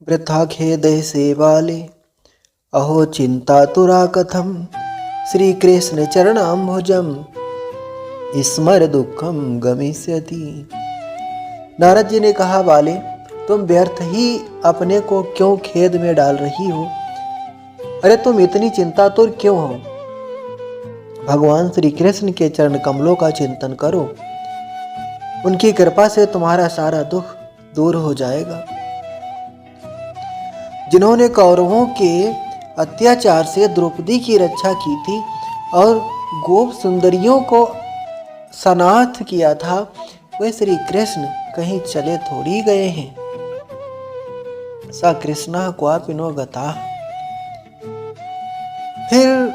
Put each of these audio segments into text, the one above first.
वृथा खेदय सेवाले अहो चिंतातुरा कथम श्री कृष्ण चरणाम्बुजम स्मर दुखम गमिष्यति। नारद जी ने कहा, बाले तुम व्यर्थ ही अपने को क्यों खेद में डाल रही हो? अरे तुम इतनी चिंतातुर क्यों हो? भगवान श्री कृष्ण के चरण कमलों का चिंतन करो, उनकी कृपा से तुम्हारा सारा दुख दूर हो जाएगा। जिन्होंने कौरवों के अत्याचार से द्रौपदी की रक्षा की थी और गोप सुंदरियों को सनाथ किया था, वे श्री कृष्ण कहीं चले थोड़ी गए हैं। स कृष्णा क्वापिनो गता। फिर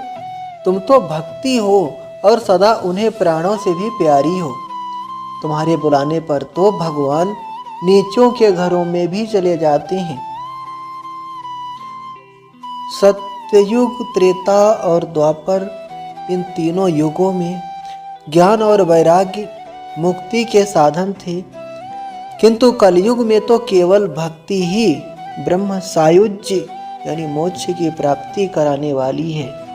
तुम तो भक्ति हो और सदा उन्हें प्राणों से भी प्यारी हो। तुम्हारे बुलाने पर तो भगवान नीचों के घरों में भी चले जाते हैं। सत्ययुग, त्रेता और द्वापर, इन तीनों युगों में ज्ञान और वैराग्य मुक्ति के साधन थे, किंतु कलयुग में तो केवल भक्ति ही ब्रह्म सायुज्य यानी मोक्ष की प्राप्ति कराने वाली है।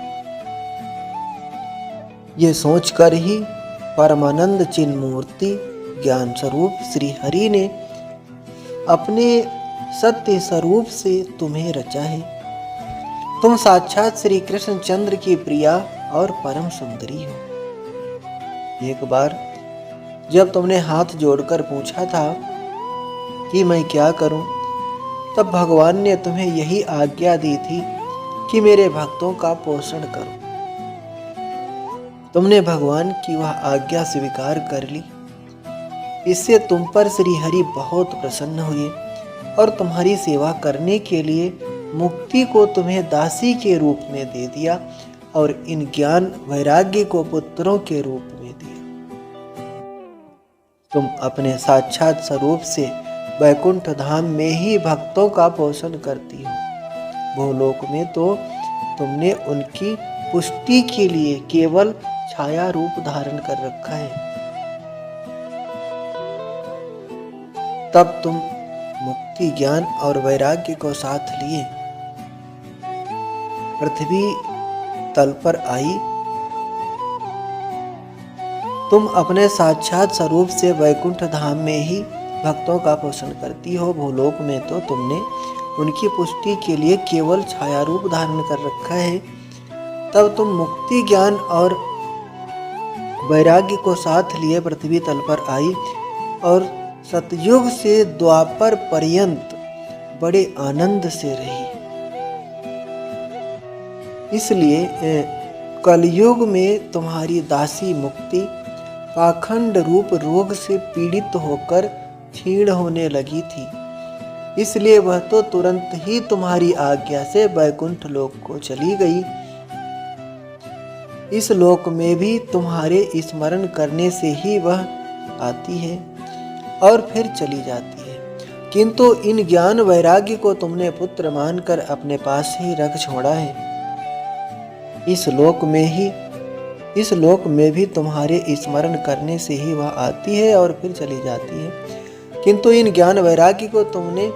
ये सोचकर ही परमानंद चिन्मूर्ति ज्ञान स्वरूप श्री हरि ने अपने सत्य स्वरूप से तुम्हें रचा है। तुम साक्षात श्री कृष्ण चंद्र की प्रिया और परम सुंदरी हो। एक बार जब तुमने हाथ जोड़कर पूछा था कि मैं क्या करूं, तब भगवान ने तुम्हें यही आज्ञा दी थी कि मेरे भक्तों का पोषण करो। तुमने भगवान की वह आज्ञा स्वीकार कर ली। इससे तुम पर श्री हरि बहुत प्रसन्न हुए और तुम्हारी सेवा करने के लिए मुक्ति को तुम्हें दासी के रूप में दे दिया और इन ज्ञान वैराग्य को पुत्रों के रूप में दिया। तुम अपने साक्षात स्वरूप से वैकुंठ धाम में ही भक्तों का पोषण करती हो। भूलोक में तो तुमने उनकी पुष्टि के लिए केवल छाया रूप धारण कर रखा है। तब तुम मुक्ति, ज्ञान और वैराग्य को साथ लिए पृथ्वी तल पर आई। तुम अपने साक्षात स्वरूप से वैकुंठ धाम में ही भक्तों का पोषण करती हो। भूलोक में तो तुमने उनकी पुष्टि के लिए केवल छाया रूप धारण कर रखा है। तब तुम मुक्ति, ज्ञान और वैराग्य को साथ लिए पृथ्वी तल पर आई और सतयुग से द्वापर पर्यंत बड़े आनंद से रही। इसलिए कलयुग में तुम्हारी दासी मुक्ति पाखंड रूप रोग से पीड़ित होकर क्षीण होने लगी थी। इसलिए वह तो तुरंत ही तुम्हारी आज्ञा से वैकुंठ लोक को चली गई। इस लोक में भी तुम्हारे स्मरण करने से ही वह आती है और फिर चली जाती है, किंतु इन ज्ञान वैराग्य को तुमने पुत्र मानकर अपने पास ही रख छोड़ा है। इस लोक में भी तुम्हारे स्मरण करने से ही वह आती है और फिर चली जाती है, किंतु इन ज्ञान वैराग्य को तुमने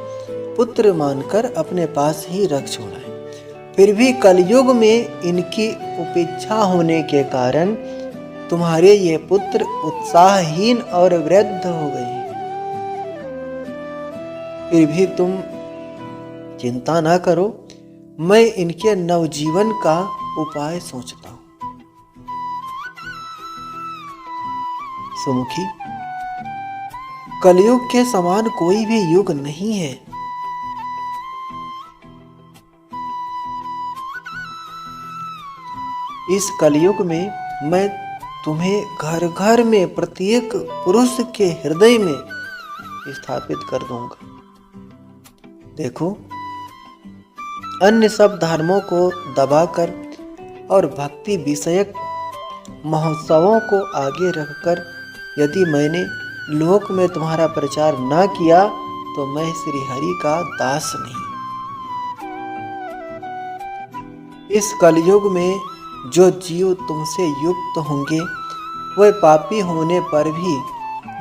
पुत्र मानकर अपने पास ही रख छोड़ा है। फिर भी कलयुग में इनकी उपेक्षा होने के कारण तुम्हारे ये पुत्र उत्साहहीन और वृद्ध हो गए। फिर भी तुम चिंता ना करो, मैं इनके नवजीवन का उपाय सोचता हूं। सुमुखी, कलयुग के समान कोई भी युग नहीं है। इस कलयुग में मैं तुम्हें घर घर में प्रत्येक पुरुष के हृदय में स्थापित कर दूंगा। देखो, अन्य सब धर्मों को दबाकर और भक्ति विषयक महोत्सवों को आगे रखकर यदि मैंने लोक में तुम्हारा प्रचार न किया तो मैं श्री हरि का दास नहीं। इस कलयुग में जो जीव तुमसे युक्त होंगे वे पापी होने पर भी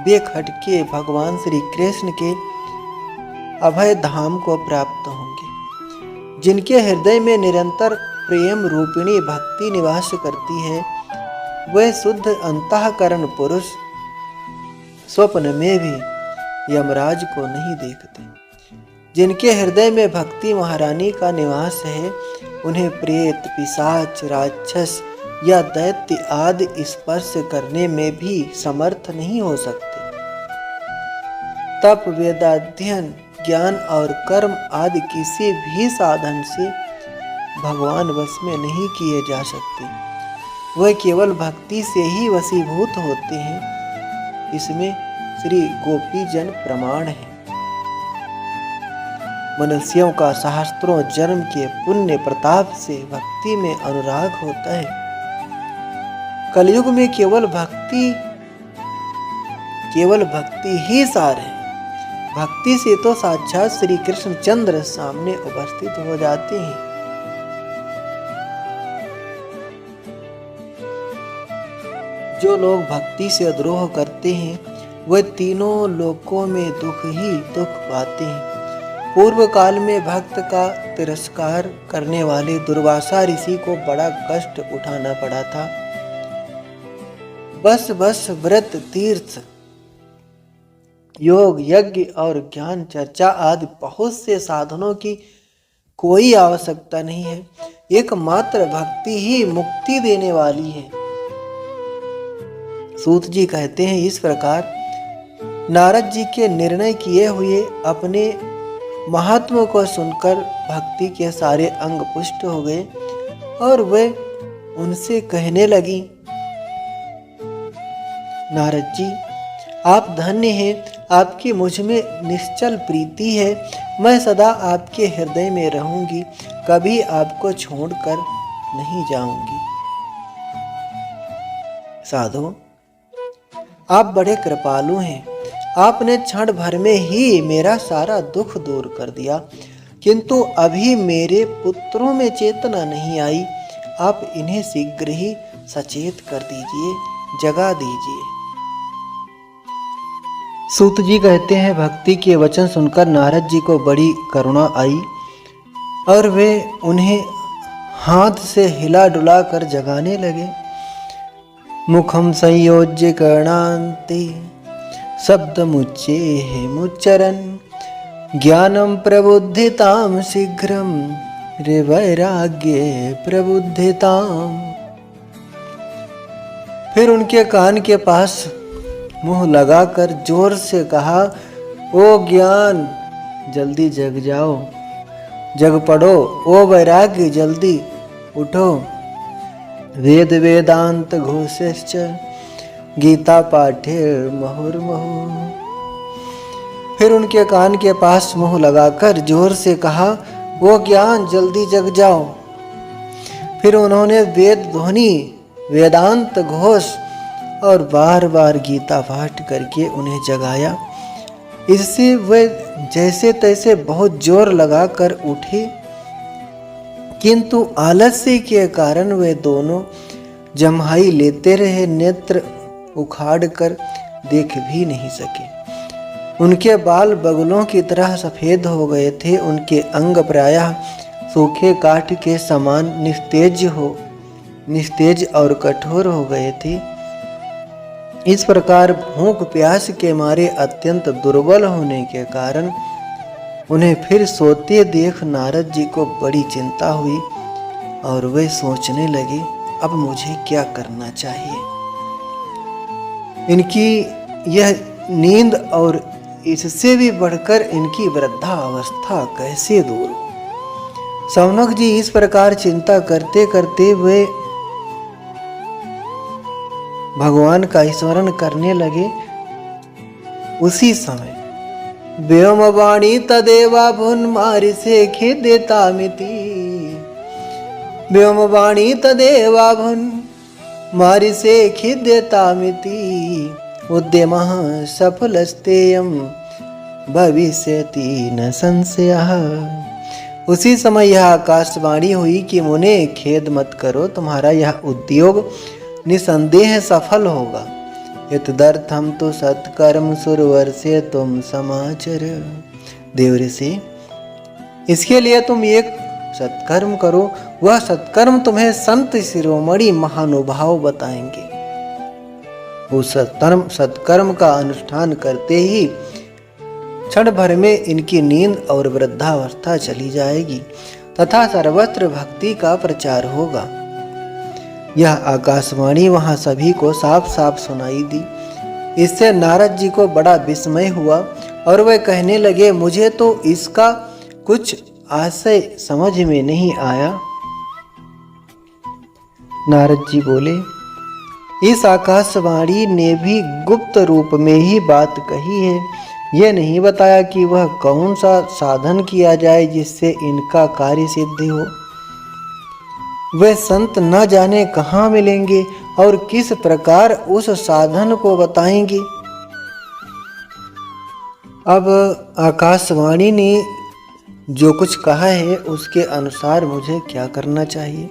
बेखटके भगवान श्री कृष्ण के अभय धाम को प्राप्त होंगे। जिनके हृदय में निरंतर प्रेम रूपिणी भक्ति निवास करती है, वह शुद्ध अंतःकरण पुरुष स्वप्न में भी यमराज को नहीं देखते। जिनके हृदय में भक्ति महारानी का निवास है, उन्हें प्रेत, पिशाच, राक्षस या दैत्य आदि स्पर्श करने में भी समर्थ नहीं हो सकते। तप, वेदाध्ययन, ज्ञान और कर्म आदि किसी भी साधन से भगवान वश में नहीं किए जा सकते। वह केवल भक्ति से ही वशीभूत होते हैं। इसमें श्री गोपीजन प्रमाण है। मनुष्यों का सहस्त्रों जन्म के पुण्य प्रताप से भक्ति में अनुराग होता है। कलयुग में केवल भक्ति ही सार है। भक्ति से तो साक्षात श्री कृष्ण चंद्र सामने उपस्थित हो जाते हैं। जो लोग भक्ति से द्रोह करते हैं, वह तीनों लोकों में दुख ही दुख पाते हैं। पूर्व काल में भक्त का तिरस्कार करने वाले दुर्वासा ऋषि को बड़ा कष्ट उठाना पड़ा था। बस व्रत, तीर्थ, योग, यज्ञ और ज्ञान चर्चा आदि बहुत से साधनों की कोई आवश्यकता नहीं है। एकमात्र भक्ति ही मुक्ति देने वाली है। सूत जी कहते हैं, इस प्रकार नारद जी के निर्णय किए हुए अपने महात्मा को सुनकर भक्ति के सारे अंग पुष्ट हो गए और वे उनसे कहने लगी, नारद जी, आप धन्य हैं। आपकी मुझ में निश्चल प्रीति है। मैं सदा आपके हृदय में रहूंगी, कभी आपको छोड़कर नहीं जाऊंगी। साधु, आप बड़े कृपालु हैं। आपने क्षण भर में ही मेरा सारा दुख दूर कर दिया, किंतु अभी मेरे पुत्रों में चेतना नहीं आई। आप इन्हें शीघ्र ही सचेत कर दीजिए, जगा दीजिए। सूत जी कहते हैं, भक्ति के वचन सुनकर नारद जी को बड़ी करुणा आई और वे उन्हें हाथ से हिला डुला कर जगाने लगे। मुखम संयोज्य कर्णान्ते शब्दमुच्चैः मुच्चरन् ज्ञानं प्रबुद्धितां शीघ्रं रे वैराग्ये प्रबुद्धिताम्। फिर उनके कान के पास मुंह लगाकर जोर से कहा, ओ ज्ञान, जल्दी जग जाओ, जग पड़ो। ओ वैराग्य, जल्दी उठो। वेद वेदांत घोषश्च गीता पाठे मुहुर्मुहु। फिर उनके कान के पास मुंह लगाकर जोर से कहा, वो ज्ञान, जल्दी जग जाओ। फिर उन्होंने वेद ध्वनि, वेदांत घोष और बार बार गीता पाठ करके उन्हें जगाया। इससे वे जैसे तैसे बहुत जोर लगाकर उठे, किंतु आलस्य के कारण वे दोनों जम्हाई लेते रहे, नेत्र उखाड़ कर देख भी नहीं सके। उनके बाल बगुलों की तरह सफेद हो गए थे। उनके अंग प्रायः सूखे काठ के समान निस्तेज और कठोर हो गए थे। इस प्रकार भूख प्यास के मारे अत्यंत दुर्बल होने के कारण उन्हें फिर सोते देख नारद जी को बड़ी चिंता हुई और वे सोचने लगे, अब मुझे क्या करना चाहिए। इनकी यह नींद और इससे भी बढ़कर इनकी वृद्धावस्था कैसे दूर हो। शौनक जी इस प्रकार चिंता करते करते वे भगवान का स्मरण करने लगे। उसी समय व्योमवाणी तदेवा भुन मारिसे खिद्यतामिति। व्योमवाणी तदेवा भुन मारिसे खिद्यतामिति। उद्यमः सफलस्तेयं भविष्यति न संशयः। उसी समय यह आकाशवाणी हुई कि मुने, खेद मत करो, तुम्हारा यह उद्योग निसंदेह सफल होगा। यतदर्थम तो सत्कर्म सुरवर्षे तुम समाचर। देवऋषि, इसके लिए तुम एक सत्कर्म करो। वह सत्कर्म तुम्हें संत शिरोमणि महानुभाव बताएंगे। उस सत्कर्म का अनुष्ठान करते ही क्षण भर में इनकी नींद और वृद्धावस्था चली जाएगी तथा सर्वत्र भक्ति का प्रचार होगा। यह आकाशवाणी वहां सभी को साफ साफ सुनाई दी। इससे नारद जी को बड़ा विस्मय हुआ और वे कहने लगे, मुझे तो इसका कुछ आशय समझ में नहीं आया। नारद जी बोले, इस आकाशवाणी ने भी गुप्त रूप में ही बात कही है। यह नहीं बताया कि वह कौन सा साधन किया जाए जिससे इनका कार्य सिद्ध हो। वे संत न जाने कहाँ मिलेंगे और किस प्रकार उस साधन को बताएंगे। अब आकाशवाणी ने जो कुछ कहा है उसके अनुसार मुझे क्या करना चाहिए।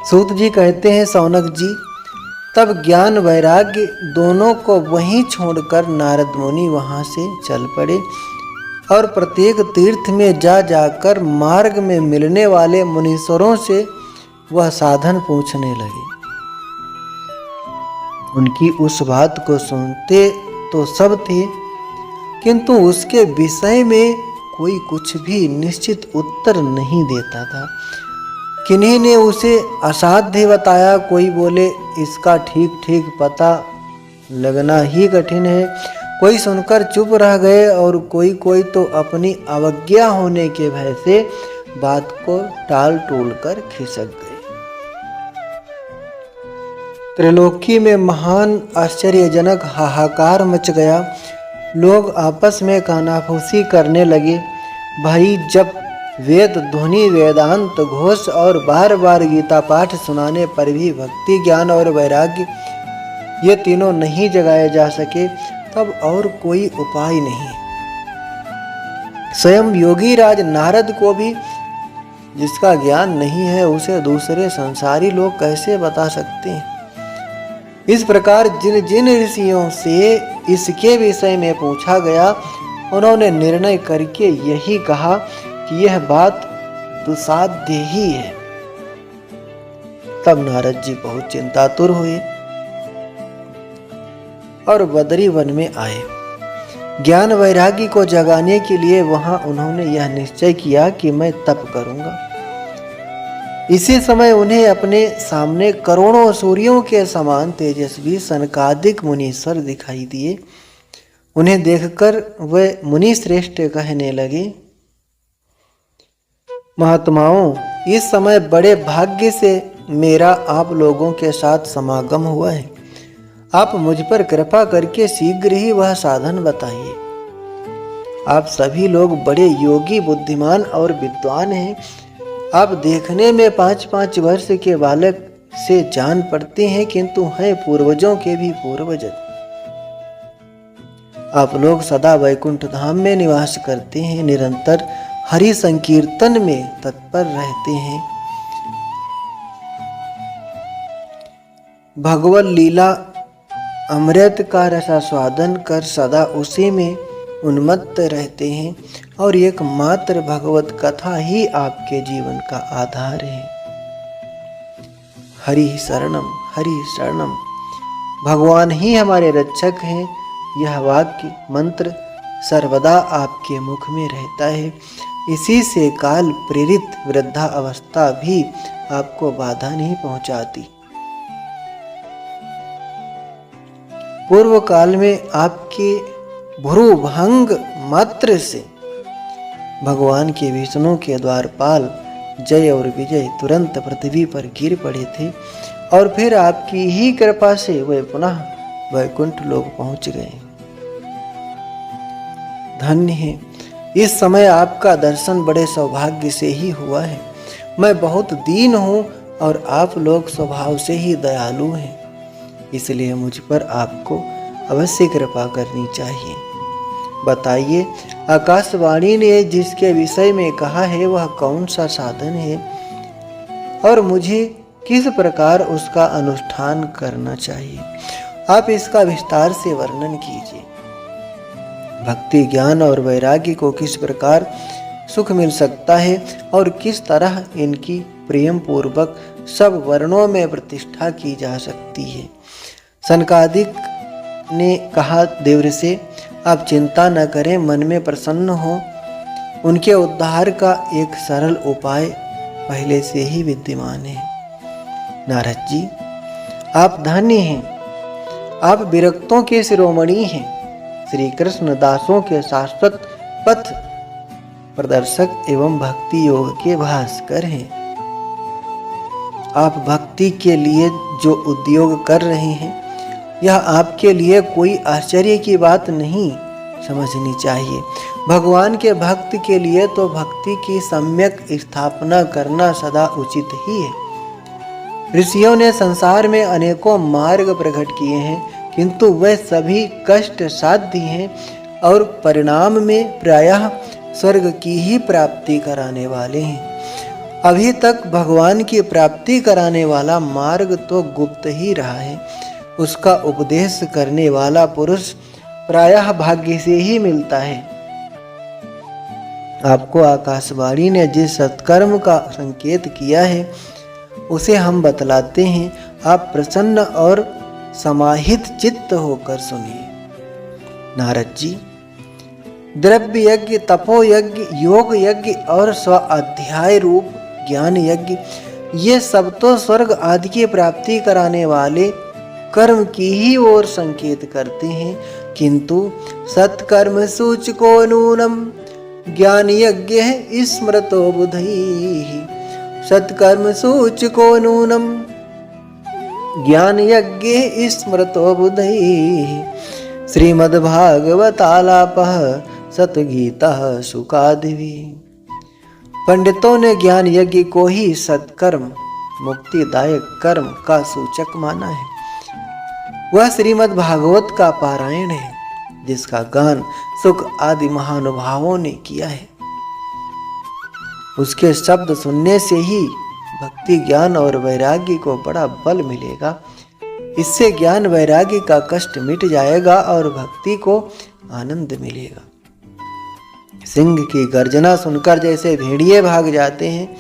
सूत जी कहते हैं, सौनक जी, तब ज्ञान वैराग्य दोनों को वहीं छोड़कर नारद मुनि वहां से चल पड़े और प्रत्येक तीर्थ में जा जाकर मार्ग में मिलने वाले मुनीश्वरों से वह साधन पूछने लगे। उनकी उस बात को सुनते तो सब थे, किंतु उसके विषय में कोई कुछ भी निश्चित उत्तर नहीं देता था। किन्हीं ने उसे असाध्य बताया, कोई बोले इसका ठीक ठीक पता लगना ही कठिन है, कोई सुनकर चुप रह गए और कोई तो अपनी अवज्ञा होने के भय से बात को टाल टोल कर खिसक गए। त्रिलोकी में महान आश्चर्यजनक हाहाकार मच गया। लोग आपस में कानाफूसी करने लगे। भाई, जब वेद ध्वनि, वेदांत घोष और बार बार गीता पाठ सुनाने पर भी भक्ति, ज्ञान और वैराग्य ये तीनों नहीं जगाए जा सके, तब और कोई उपाय नहीं। स्वयं योगी राज नारद को भी जिसका ज्ञान नहीं है उसे दूसरे संसारी लोग कैसे बता सकते हैं। इस प्रकार जिन जिन ऋषियों से इसके विषय में पूछा गया, उन्होंने निर्णय करके यही कहा कि यह बात दुसाध्य ही है। तब नारद जी बहुत चिंतातुर हुए और बदरी वन में आए। ज्ञान वैराग्य को जगाने के लिए वहां उन्होंने यह निश्चय किया कि मैं तप करूंगा। इसी समय उन्हें अपने सामने करोड़ों सूर्यों के समान तेजस्वी सनकादिक मुनीश्वर दिखाई दिए। उन्हें देखकर वे मुनि श्रेष्ठ कहने लगे, महात्माओं, इस समय बड़े भाग्य से मेरा आप लोगों के साथ समागम हुआ है। आप मुझ पर कृपा करके शीघ्र ही वह साधन बताइए। आप सभी लोग बड़े योगी, बुद्धिमान और विद्वान हैं। आप देखने में 5-5 वर्ष के बालक से जान पड़ते हैं, किंतु हैं पूर्वजों के भी पूर्वज। आप लोग सदा वैकुंठ धाम में निवास करते हैं, निरंतर हरि संकीर्तन में तत्पर रहते हैं। भगवत लीला अमृत का रसास्वादन कर सदा उसी में उन्मत्त रहते हैं और एकमात्र भगवत कथा ही आपके जीवन का आधार है। हरि शरणम, हरि शरणम, भगवान ही हमारे रक्षक हैं। यह वाक्य मंत्र सर्वदा आपके मुख में रहता है। इसी से काल प्रेरित वृद्धा अवस्था भी आपको बाधा नहीं पहुंचाती। पूर्व काल में आपके भ्रूभंग मात्र से भगवान के विष्णु के द्वारपाल जय और विजय तुरंत पृथ्वी पर गिर पड़े थे और फिर आपकी ही कृपा से वे पुनः वैकुंठ लोक पहुंच गए। धन्य है, इस समय आपका दर्शन बड़े सौभाग्य से ही हुआ है। मैं बहुत दीन हूँ और आप लोग स्वभाव से ही दयालु हैं, इसलिए मुझ पर आपको अवश्य कृपा करनी चाहिए। बताइए, आकाशवाणी ने जिसके विषय में कहा है वह कौन सा साधन है और मुझे किस प्रकार उसका अनुष्ठान करना चाहिए। आप इसका विस्तार से वर्णन कीजिए। भक्ति ज्ञान और वैराग्य को किस प्रकार सुख मिल सकता है और किस तरह इनकी प्रेम पूर्वक सब वर्णों में प्रतिष्ठा की जा सकती है। सनकादिक ने कहा, देवर्षि आप चिंता न करें, मन में प्रसन्न हो। उनके उद्धार का एक सरल उपाय पहले से ही विद्यमान है। नारद जी, आप धन्य हैं, आप विरक्तों के शिरोमणि हैं, श्री कृष्ण दासों के शाश्वत पथ प्रदर्शक एवं भक्ति योग के भास्कर हैं। आप भक्ति के लिए जो उद्योग कर रहे हैं, यह आपके लिए कोई आश्चर्य की बात नहीं समझनी चाहिए। भगवान के भक्त के लिए तो भक्ति की सम्यक स्थापना करना सदा उचित ही है। ऋषियों ने संसार में अनेकों मार्ग प्रकट किए हैं, किंतु वे सभी कष्ट साध्य हैं और परिणाम में प्रायः स्वर्ग की ही प्राप्ति कराने वाले हैं। अभी तक भगवान की प्राप्ति कराने वाला मार्ग तो गुप्त ही रहा है। उसका उपदेश करने वाला पुरुष प्रायः भाग्य से ही मिलता है। आपको आकाशवाणी ने जिस सत्कर्म का संकेत किया है, उसे हम बतलाते हैं। आप प्रसन्न और समाहित चित्त होकर सुनिए। नारद जी, द्रव्य यज्ञ, तपो यज्ञ, योग यज्ञ और स्वाध्याय रूप ज्ञान यज्ञ, ये सब तो स्वर्ग आदि की प्राप्ति कराने वाले कर्म की ही ओर संकेत करते हैं, किंतु सत्कर्म सूचको नूनम ज्ञान यज्ञ स्मृतो बुधैः। सत्कर्म सूचको नूनम ज्ञान यज्ञ स्मृतो बुधैः। श्रीमद्भागवतालापः सतगीतः शुकादिभिः। पंडितों ने ज्ञान यज्ञ को ही सत्कर्म, मुक्तिदायक कर्म का सूचक माना है। वह श्रीमद् भागवत का पारायण है, जिसका गान सुख आदि महानुभावों ने किया है। उसके शब्द सुनने से ही भक्ति ज्ञान और वैराग्य को बड़ा बल मिलेगा। इससे ज्ञान वैराग्य का कष्ट मिट जाएगा और भक्ति को आनंद मिलेगा। सिंह की गर्जना सुनकर जैसे भेड़िए भाग जाते हैं,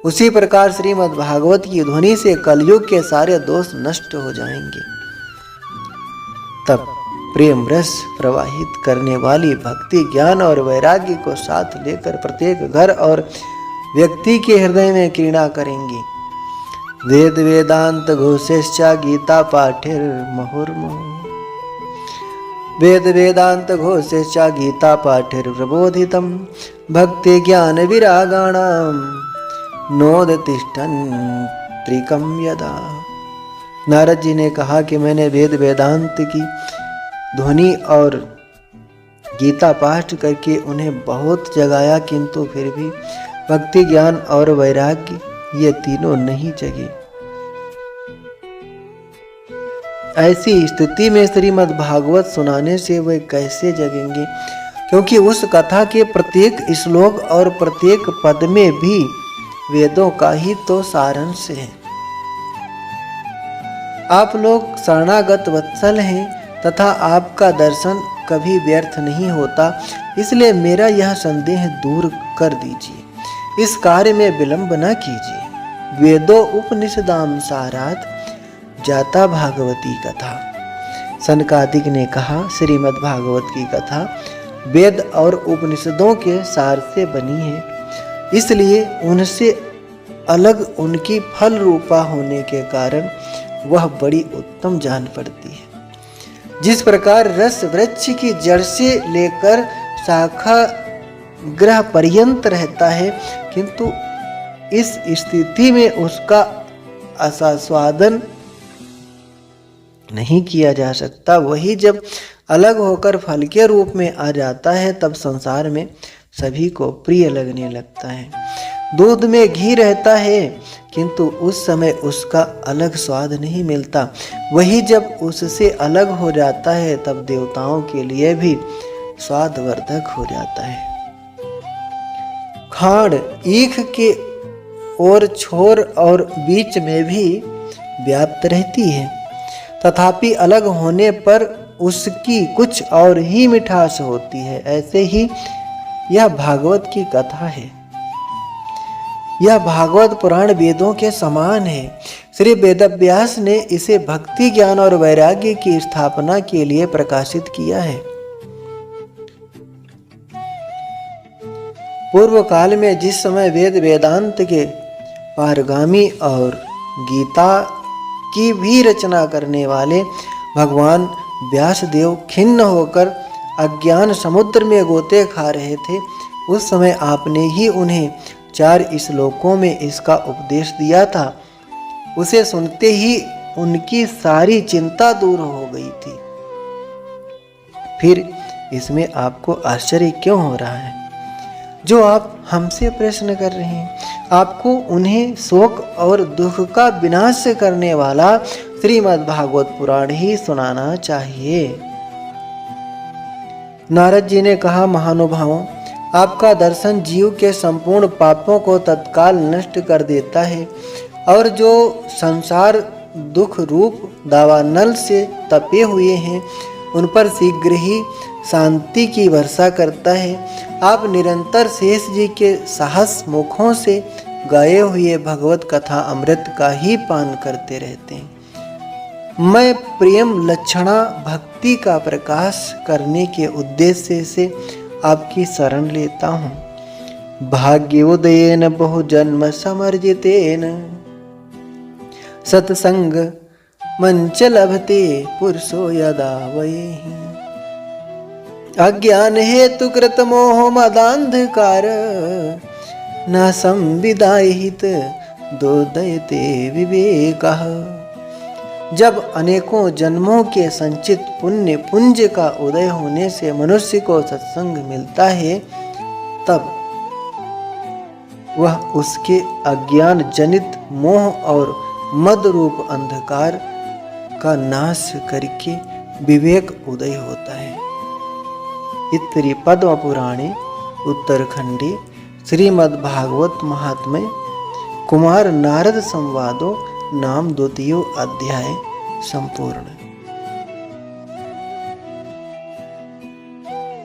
उसी प्रकार श्रीमद् भागवत की ध्वनि से कलयुग के सारे दोष नष्ट हो जाएंगे। तब प्रेम रस प्रवाहित करने वाली भक्ति ज्ञान और वैराग्य को साथ लेकर प्रत्येक घर और व्यक्ति के हृदय में क्रीड़ा करेंगी। वेद वेदांत घोषेश्चा गीता पाठिर मुहुर्मुहुः। वेद वेदांत घोषेश्चा गीता पाठिर प्रबोधितम् भक्ति ज्ञान विरागाणाम नोदतिष्ठन् त्रिकं यदा। नारद जी ने कहा कि मैंने वेद वेदांत की ध्वनि और गीता पाठ करके उन्हें बहुत जगाया, किंतु फिर भी भक्ति ज्ञान और वैराग्य ये तीनों नहीं जगे। ऐसी स्थिति में श्रीमद् भागवत सुनाने से वे कैसे जगेंगे, क्योंकि उस कथा के प्रत्येक श्लोक और प्रत्येक पद में भी वेदों का ही तो सारांश है। आप लोग शरणागत वत्सल हैं तथा आपका दर्शन कभी व्यर्थ नहीं होता, इसलिए मेरा यह संदेह दूर कर दीजिए। इस कार्य में विलंब न कीजिए। वेदो उपनिषदाम सारात जाता भागवती कथा। सनकादिक ने कहा, श्रीमद् भागवत की कथा वेद और उपनिषदों के सार से बनी है, इसलिए उनसे अलग उनकी फल रूपा होने के कारण वह बड़ी उत्तम जान पड़ती है। जिस प्रकार रस वृक्ष की जड़ से लेकर शाखा ग्रह पर्यंत रहता है, किंतु इस स्थिति में उसका आस्वादन नहीं किया जा सकता, वही जब अलग होकर फल के रूप में आ जाता है, तब संसार में सभी को प्रिय लगने लगता है। दूध में घी रहता है, किंतु उस समय उसका अलग स्वाद नहीं मिलता, वही जब उससे अलग हो जाता है, तब देवताओं के लिए भी स्वादवर्धक हो जाता है। खांड ईख के और छोर और बीच में भी व्याप्त रहती है, तथापि अलग होने पर उसकी कुछ और ही मिठास होती है। ऐसे ही यह भागवत की कथा है। यह भागवत पुराण वेदों के समान है। श्री वेदव्यास ने इसे भक्ति, ज्ञान और वैराग्य की स्थापना के लिए प्रकाशित किया है। पूर्व काल में जिस समय वेद वेदांत के पारगामी और गीता की भी रचना करने वाले भगवान व्यासदेव खिन्न होकर अज्ञान समुद्र में गोते खा रहे थे, उस समय आपने ही उन्हें 4 श्लोकों में इसका उपदेश दिया था। उसे सुनते ही उनकी सारी चिंता दूर हो गई थी। फिर इसमें आपको आश्चर्य क्यों हो रहा है? जो आप हमसे प्रश्न कर रहे हैं, आपको उन्हें शोक और दुख का विनाश करने वाला श्रीमद् भागवत पुराण ही सुनाना चाहिए। नारद जी ने कहा, महानुभावों, आपका दर्शन जीव के संपूर्ण पापों को तत्काल नष्ट कर देता है और जो संसार दुख रूप दावानल से तपे हुए हैं उन पर शीघ्र ही शांति की वर्षा करता है। आप निरंतर शेष जी के साहस मुखों से गाए हुए भगवत कथा अमृत का ही पान करते रहते हैं। मैं प्रेम लक्षणा भक्ति का प्रकाश करने के उद्देश्य से आपकी शरण लेता हूँ। भाग्योदयेन बहुजन्म समर्जितेन सत्संग मंच लभते पुरुषो यदा वयेहि। अज्ञान हेतु कृत मोह मदांधकार न संविदाहित दोदयते विवेकः। जब अनेकों जन्मों के संचित पुण्य पुंज का उदय होने से मनुष्य को सत्संग मिलता है, तब वह उसके अज्ञान जनित मोह और मद रूप अंधकार का नाश करके विवेक उदय होता है। इत्तरी पद्म पुराणे उत्तरखंडे श्रीमद्भागवत महात्म्य कुमार नारद संवादो नाम 2 अध्याय संपूर्ण।